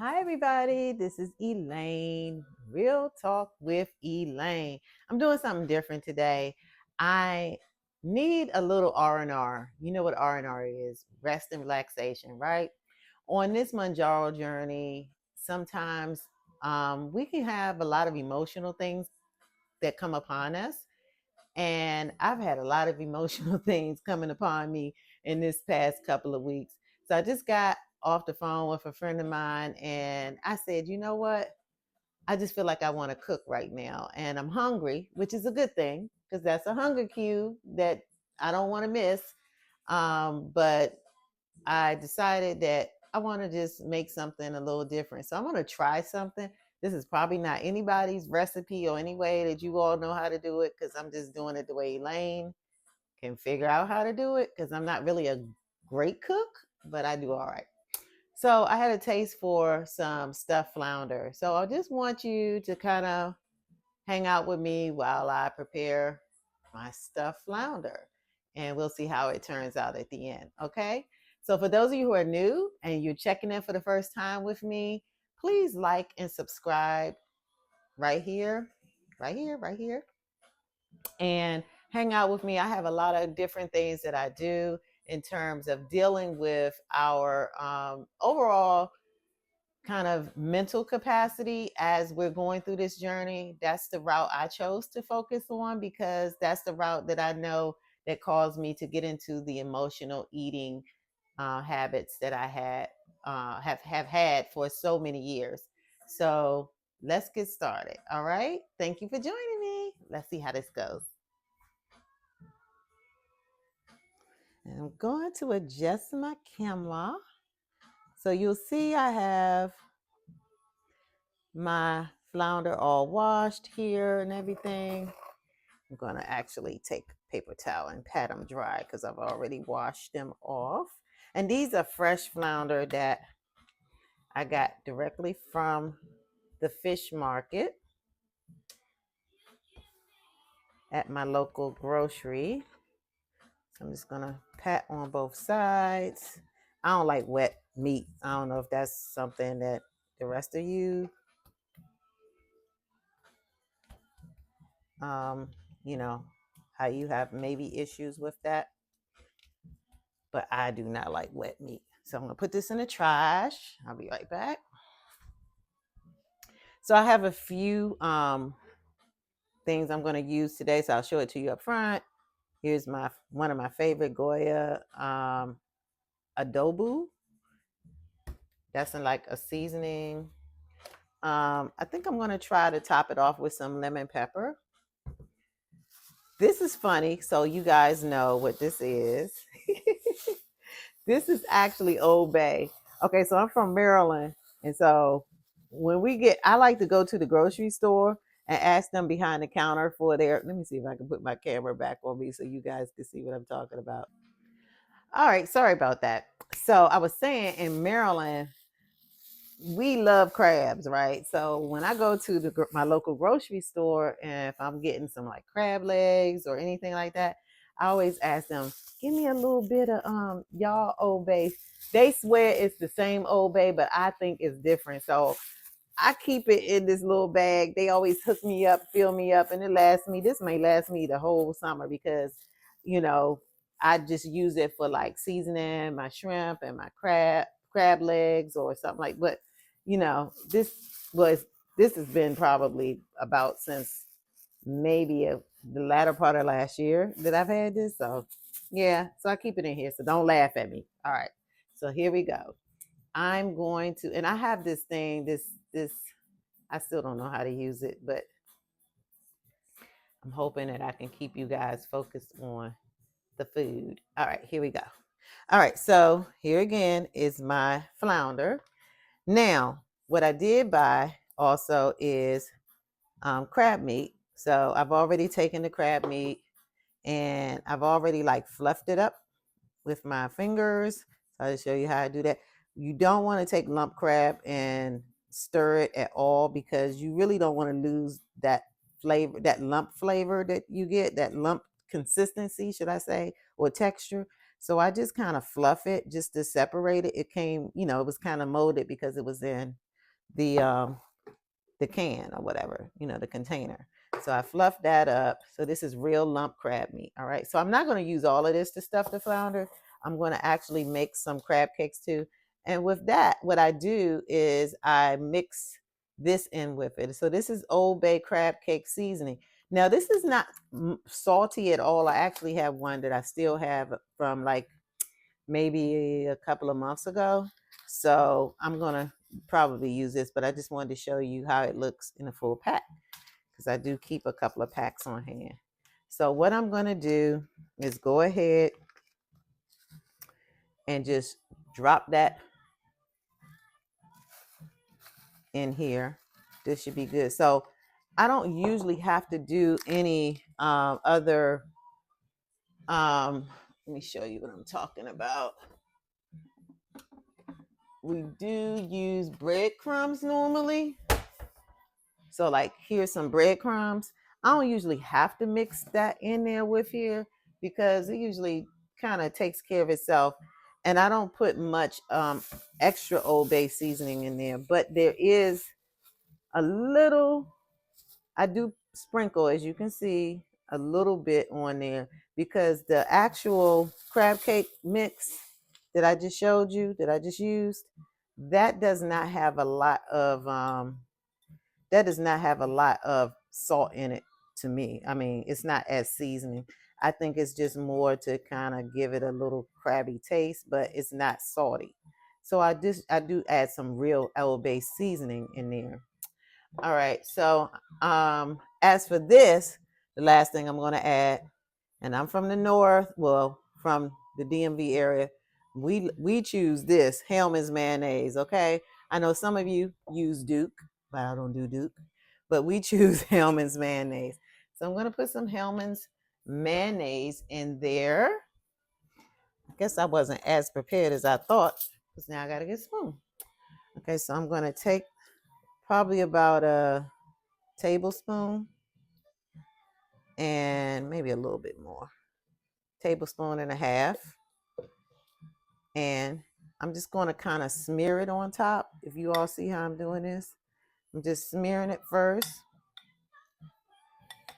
Hi, everybody. This is Elaine. Real Talk with Elaine. I'm doing something different today. I need a little R&R. You know what R&R is? Rest and relaxation, right? On this Mounjaro journey, sometimes we can have a lot of emotional things that come upon us. And I've had a lot of emotional things coming upon me in this past couple of weeks. So I just got off the phone with a friend of mine and I said, you know what? I just feel like I want to cook right now. And I'm hungry, which is a good thing because that's a hunger cue that I don't want to miss. But I decided that I want to just make something a little different. So I'm going to try something. This is probably not anybody's recipe or any way that you all know how to do it because I'm just doing it the way Elaine can figure out how to do it because I'm not really a great cook, but I do all right. So I had a taste for some stuffed flounder. So I just want you to kind of hang out with me while I prepare my stuffed flounder. And we'll see how it turns out at the end. Okay. So for those of you who are new and you're checking in for the first time with me, please like and subscribe right here, right here, right here. And hang out with me. I have a lot of different things that I do in terms of dealing with our overall kind of mental capacity as we're going through this journey. That's the route I chose to focus on because that's the route that I know that caused me to get into the emotional eating habits that I have had for so many years. So let's get started. All right. Thank you for joining me. Let's see how this goes. And I'm going to adjust my camera. So you'll see I have my flounder all washed here and everything. I'm going to actually take a paper towel and pat them dry because I've already washed them off. And these are fresh flounder that I got directly from the fish market at my local grocery. I'm just going to pat on both sides. I don't like wet meat. I don't know if that's something that the rest of you, um, you know, how you have maybe issues with that. But I do not like wet meat. So I'm going to put this in the trash. I'll be right back. So I have a few things I'm going to use today. So I'll show it to you up front. Here's one of my favorite Goya adobo. That's in like a seasoning. I think I'm going to try to top it off with some lemon pepper. This is funny. So you guys know what this is. This is actually Old Bay. Okay, so I'm from Maryland. And so I like to go to the grocery store and ask them behind the counter for let me see if I can put my camera back on me so you guys can see what I'm talking about. All right, sorry about that. So I was saying in Maryland, we love crabs, right? So when I go to my local grocery store and if I'm getting some like crab legs or anything like that, I always ask them, give me a little bit of y'all Old Bay. They swear it's the same Old Bay, but I think it's different. So I keep it in this little bag. They always hook me up, fill me up, and this may last me the whole summer because, you know, I just use it for like seasoning my shrimp and my crab legs or something like. But you know, this has been probably about since maybe the latter part of last year that I've had this. So yeah, so I keep it in here. So don't laugh at me. All right. So here we go. I'm going to, and I have this thing, this, I still don't know how to use it, but I'm hoping that I can keep you guys focused on the food. All right, here we go. All right, so here again is my flounder. Now, what I did buy also is crab meat. So I've already taken the crab meat and I've already like fluffed it up with my fingers. So I'll show you how I do that. You don't want to take lump crab and stir it at all because you really don't want to lose that flavor, that lump flavor that you get, that lump consistency, should I say, or texture. So I just kind of fluff it just to separate it. It came, it was kind of molded because it was in the can or whatever, the container. So I fluffed that up. So this is real lump crab meat. All right. So I'm not going to use all of this to stuff the flounder. I'm going to actually make some crab cakes too. And with that, what I do is I mix this in with it. So this is Old Bay crab cake seasoning. Now this is not salty at all. I actually have one that I still have from like maybe a couple of months ago. So I'm going to probably use this, but I just wanted to show you how it looks in a full pack because I do keep a couple of packs on hand. So what I'm going to do is go ahead and just drop that in here. This should be good. So I don't usually have to do any other, let me show you what I'm talking about. We do use breadcrumbs normally. So like here's some breadcrumbs. I don't usually have to mix that in there with here because it usually kind of takes care of itself. And I don't put much extra Old Bay seasoning in there, but there is a little, I do sprinkle, as you can see, a little bit on there because the actual crab cake mix that I just showed you, that I just used, that does not have a lot of salt in it to me. I mean, it's not as seasoning. I think it's just more to kind of give it a little crabby taste, but it's not salty. So I do add some real L-based seasoning in there. All right. So as for this, the last thing I'm going to add, and I'm from the north, well, from the DMV area, we choose this Hellman's mayonnaise. Okay, I know some of you use Duke, but I don't do Duke. But we choose Hellman's mayonnaise. So I'm going to put some Hellman's mayonnaise in there. I guess I wasn't as prepared as I thought because now I got to get a spoon. Okay, so I'm going to take probably about a tablespoon and maybe a little bit more, tablespoon and a half. And I'm just going to kind of smear it on top. If you all see how I'm doing this, I'm just smearing it first.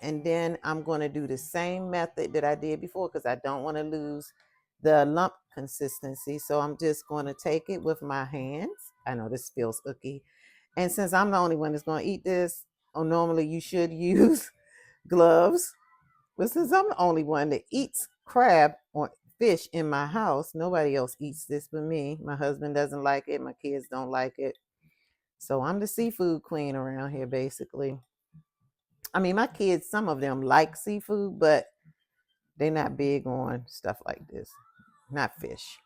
And then I'm going to do the same method that I did before because I don't want to lose the lump consistency. So I'm just going to take it with my hands. I know this feels icky. And since I'm the only one that's going to eat this, normally you should use gloves. But since I'm the only one that eats crab or fish in my house, nobody else eats this but me. My husband doesn't like it. My kids don't like it. So I'm the seafood queen around here, basically. I mean, my kids, some of them like seafood, but they're not big on stuff like this, not fish.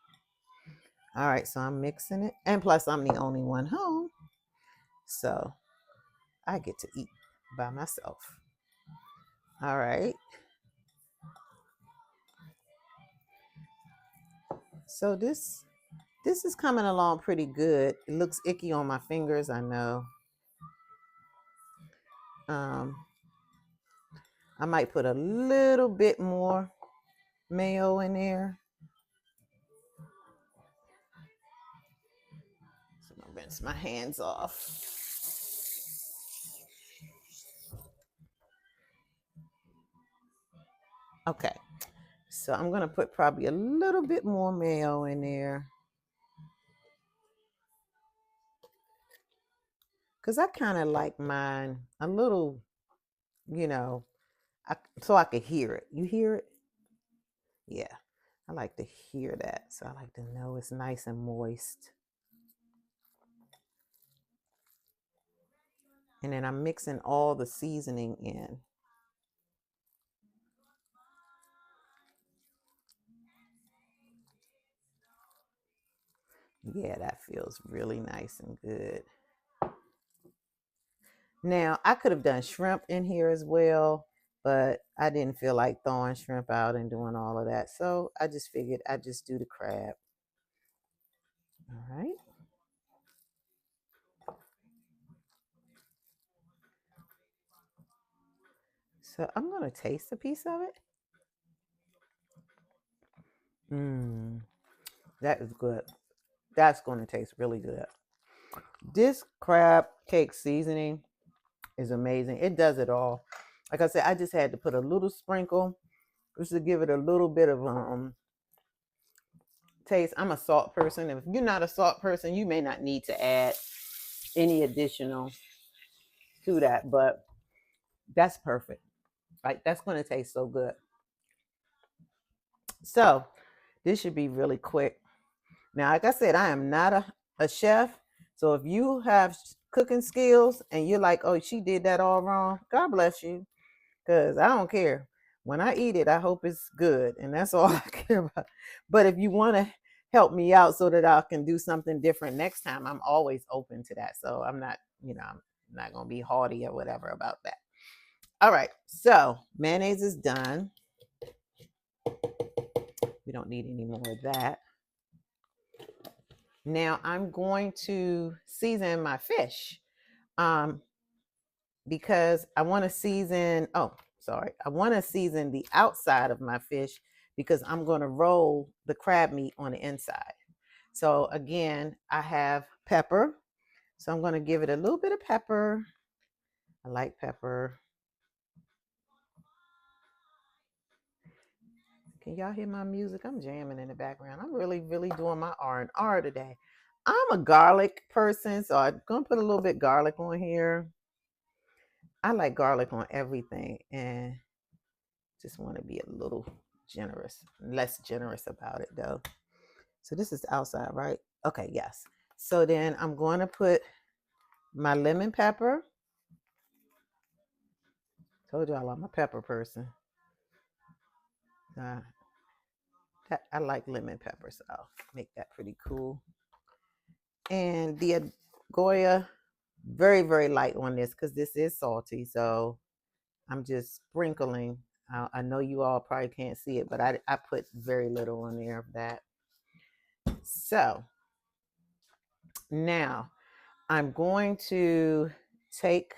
All right, so I'm mixing it. And plus, I'm the only one home. So I get to eat by myself. All right. So this is coming along pretty good. It looks icky on my fingers, I know. I might put a little bit more mayo in there. So I'm gonna rinse my hands off. Okay, so I'm gonna put probably a little bit more mayo in there because I kind of like mine a little, so I could hear it. You hear it? Yeah, I like to hear that. So I like to know it's nice and moist. And then I'm mixing all the seasoning in. Yeah, that feels really nice and good. Now, I could have done shrimp in here as well, but I didn't feel like throwing shrimp out and doing all of that. So I just figured I'd just do the crab. All right. So I'm going to taste a piece of it. That is good. That's going to taste really good. This crab cake seasoning is amazing. It does it all. Like I said, I just had to put a little sprinkle just to give it a little bit of taste. I'm a salt person. If you're not a salt person, you may not need to add any additional to that, but that's perfect. Like that's going to taste so good. So this should be really quick. Now, like I said, I am not a chef. So if you have cooking skills and you're like, oh, she did that all wrong, God bless you. Because I don't care. When I eat it, I hope it's good. And that's all I care about. But if you want to help me out so that I can do something different next time, I'm always open to that. So I'm not, I'm not going to be haughty or whatever about that. All right. So mayonnaise is done. We don't need any more of that. Now I'm going to season my fish because I want to season, I want to season the outside of my fish because I'm going to roll the crab meat on the inside. So again, I have pepper. So I'm going to give it a little bit of pepper. I like pepper. Can y'all hear my music? I'm jamming in the background. I'm really, really doing my R&R today. I'm a garlic person, so I'm going to put a little bit garlic on here. I like garlic on everything and just want to be a little less generous about it though. So this is the outside, right? Okay, yes. So then I'm going to put my lemon pepper. Told y'all I'm a pepper person. I like lemon pepper, so I'll make that pretty cool. And the Goya, very, very light on this because this is salty. So I'm just sprinkling. I know you all probably can't see it, but I put very little on there of that. So now I'm going to take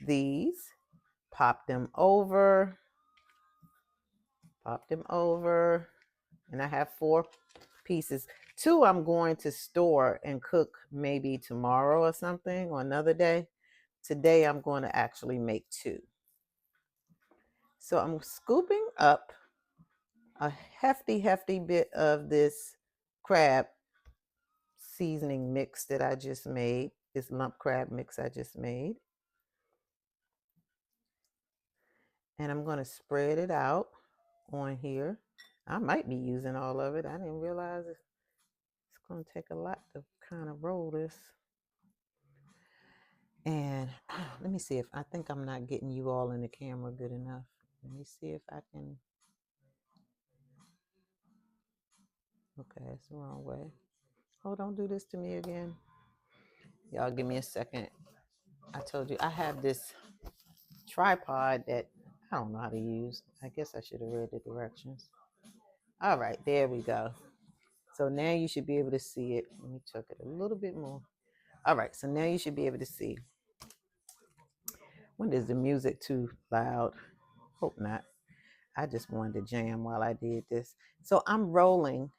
these, pop them over, and I have 4 pieces. 2 I'm going to store and cook maybe tomorrow or something or another day. Today I'm going to actually make 2. So I'm scooping up a hefty bit of this crab seasoning mix that I just made, this lump crab mix I just made. And I'm going to spread it out on here. I might be using all of it. I didn't realize it's going to take a lot to kind of roll this. And let me see if I think I'm not getting you all in the camera good enough. Let me see if I can. Okay, it's the wrong way. Oh, don't do this to me again. Y'all give me a second. I told you I have this tripod that I don't know how to use. I guess I should have read the directions. All right, there we go. So now you should be able to see it. Let me check it a little bit more. All right, so now you should be able to see. When is the music too loud? Hope not. I just wanted to jam while I did this. So I'm rolling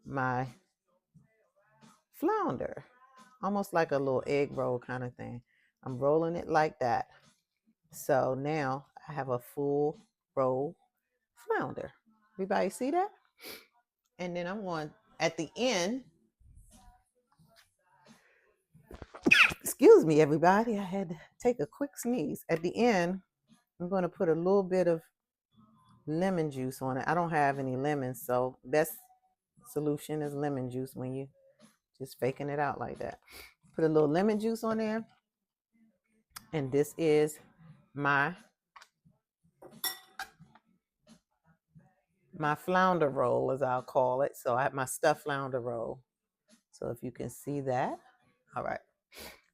my flounder, almost like a little egg roll kind of thing. I'm rolling it like that. So now I have a full roll flounder. Everybody see that? And then I'm going at the end. Excuse me, everybody. I had to take a quick sneeze. At the end, I'm going to put a little bit of lemon juice on it. I don't have any lemons, so best solution is lemon juice when you just faking it out like that. Put a little lemon juice on there. And this is my flounder roll, as I'll call it. So I have my stuffed flounder roll. So if you can see that. All right.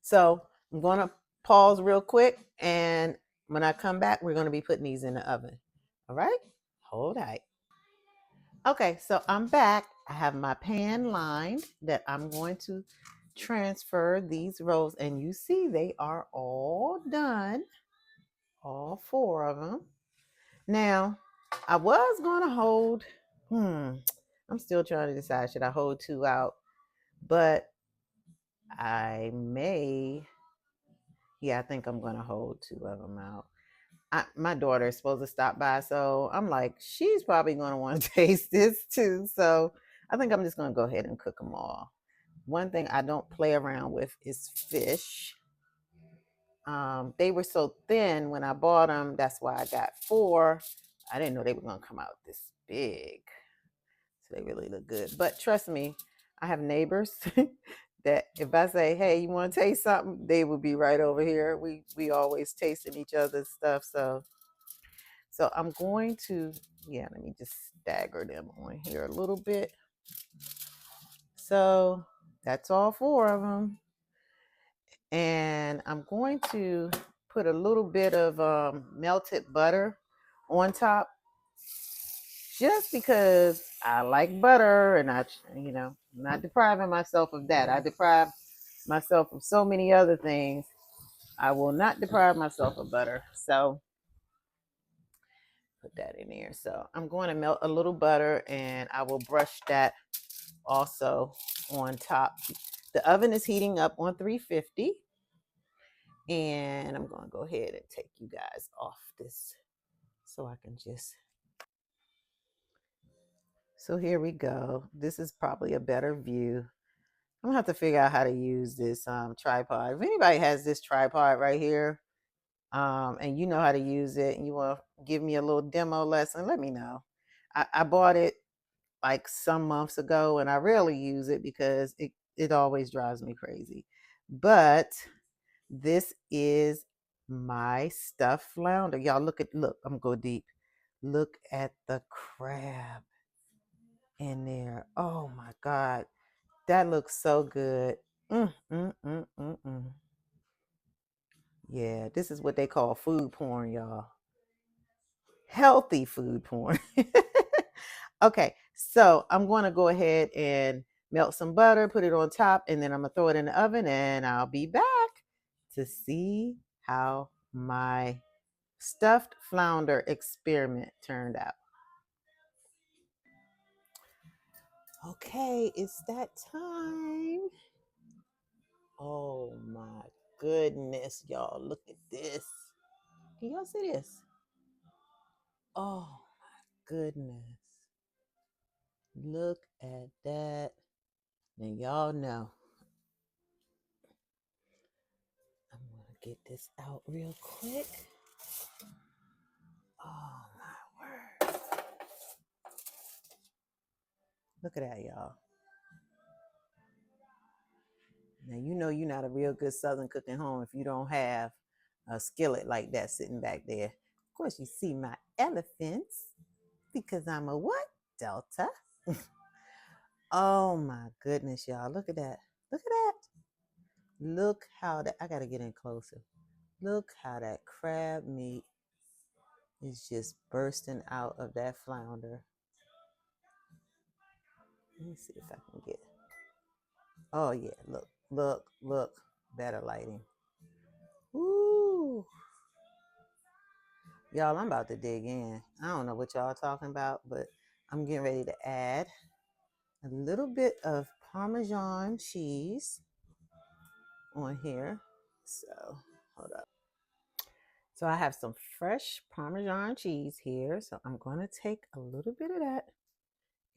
So I'm going to pause real quick. And when I come back, we're going to be putting these in the oven. All right. Hold tight. Okay. So I'm back. I have my pan lined that I'm going to transfer these rolls. And you see they are all done. All 4 of them. Now, I was going to hold, I'm still trying to decide, should I hold 2 out? But I think I'm going to hold 2 of them out. My daughter is supposed to stop by, so I'm like, she's probably going to want to taste this too. So I think I'm just going to go ahead and cook them all. One thing I don't play around with is fish. They were so thin when I bought them. That's why I got 4. I didn't know they were going to come out this big. So they really look good. But trust me, I have neighbors that if I say, hey, you want to taste something, they will be right over here. We always tasting each other's stuff. So I'm going to, let me just stagger them on here a little bit. So that's all 4 of them. And I'm going to put a little bit of melted butter on top just because I like butter and I'm not depriving myself of that. I deprive myself of so many other things. I will not deprive myself of butter. So put that in here. So I'm going to melt a little butter and I will brush that also on top. The oven is heating up on 350. And I'm going to go ahead and take you guys off this so I can just. So here we go. This is probably a better view. I'm gonna have to figure out how to use this tripod. If anybody has this tripod right here, and you know how to use it, and you want to give me a little demo lesson, let me know. I bought it like some months ago, and I rarely use it because it always drives me crazy. But this is my stuffed flounder. Y'all look, I'm gonna go deep. Look at the crab in there. Oh my God. That looks so good. Mm, mm, mm, mm, mm. Yeah, this is what they call food porn, y'all. Healthy food porn. Okay, so I'm going to go ahead and melt some butter, put it on top, and then I'm going to throw it in the oven, and I'll be back to see how my stuffed flounder experiment turned out. Okay, it's that time. Oh my goodness, y'all. Look at this. Can y'all see this? Oh my goodness. Look at that. Now y'all know. I'm gonna get this out real quick. Oh my word. Look at that, y'all. Now you know you're not a real good Southern cooking home if you don't have a skillet like that sitting back there. Of course, you see my elephants because I'm a what? Delta. Oh my goodness, y'all. Look at that. Look at that. Look how that, I gotta get in closer. Look how that crab meat is just bursting out of that flounder. Let me see if I can get. Oh yeah, look. Better lighting. Ooh. Y'all, I'm about to dig in. I don't know what y'all talking about, but I'm getting ready to add a little bit of Parmesan cheese on here. So, hold up. So I have some fresh Parmesan cheese here. So I'm going to take a little bit of that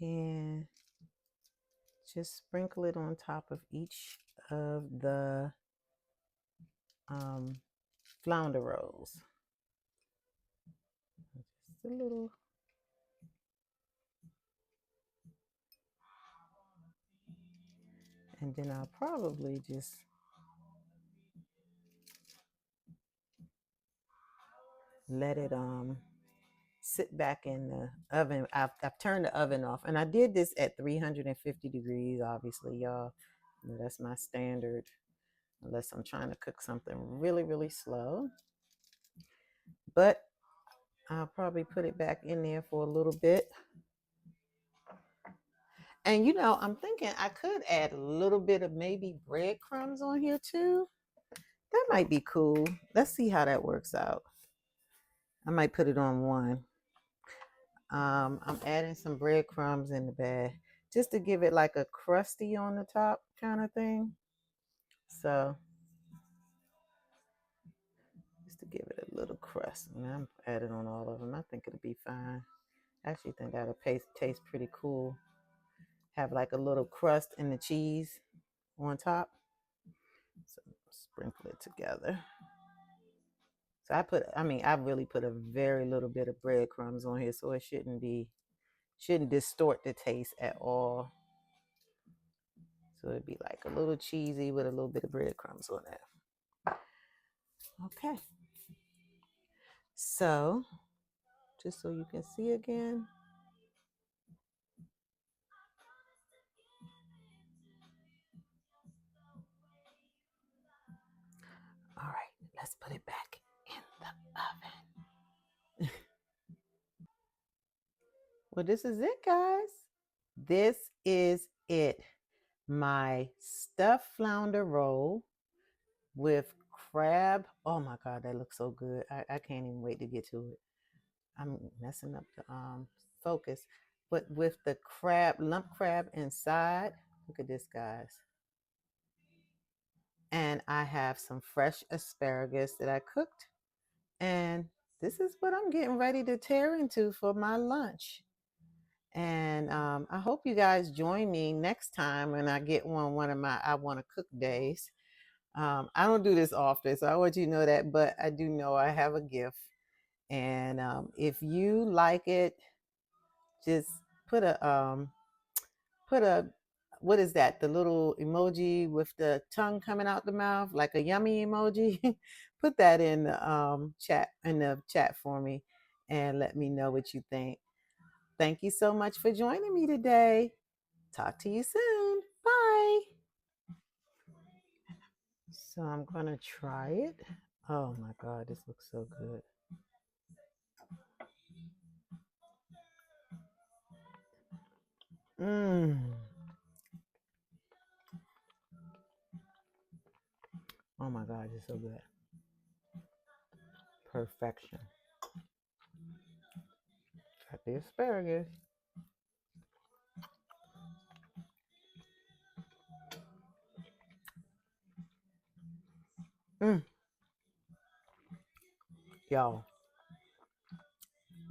and just sprinkle it on top of each of the flounder rolls. Just a little. And then I'll probably just let it sit back in the oven. I've turned the oven off, and I did this at 350 degrees. Obviously, y'all, that's my standard, unless I'm trying to cook something really, really slow. But I'll probably put it back in there for a little bit. And I'm thinking I could add a little bit of maybe breadcrumbs on here too. That might be cool. Let's see how that works out. I might put it on one. I'm adding some breadcrumbs in the bag just to give it like a crusty on the top kind of thing. So just to give it a little crust. And I'm adding on all of them. I think it'll be fine. I actually think that'll taste pretty cool. Have like a little crust in the cheese on top. So sprinkle it together. So I really put a very little bit of breadcrumbs on here, so it shouldn't distort the taste at all. So it'd be like a little cheesy with a little bit of breadcrumbs on it. Okay. So just so you can see again. All right, let's put it back in the oven. Well, this is it, guys. This is it. My stuffed flounder roll with crab. Oh my God, that looks so good. I can't even wait to get to it. I'm messing up the focus. But with the lump crab inside. Look at this, guys. And I have some fresh asparagus that I cooked. And this is what I'm getting ready to tear into for my lunch. And I hope you guys join me next time when I get one of my I want to cook days. I don't do this often, so I want you to know that, but I do know I have a gift. And if you like it, just put a what is that? The little emoji with the tongue coming out the mouth, like a yummy emoji. Put that in the chat for me, and let me know what you think. Thank you so much for joining me today. Talk to you soon. Bye. So I'm gonna try it. Oh my God, this looks so good. Oh my God, it's so good. Perfection. Got the asparagus. Y'all,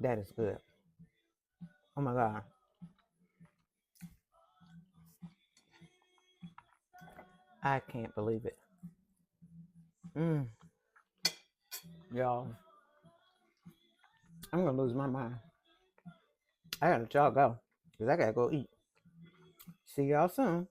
that is good. Oh my God. I can't believe it. Y'all, I'm gonna lose my mind. I gotta let y'all go because I gotta go eat. See y'all soon.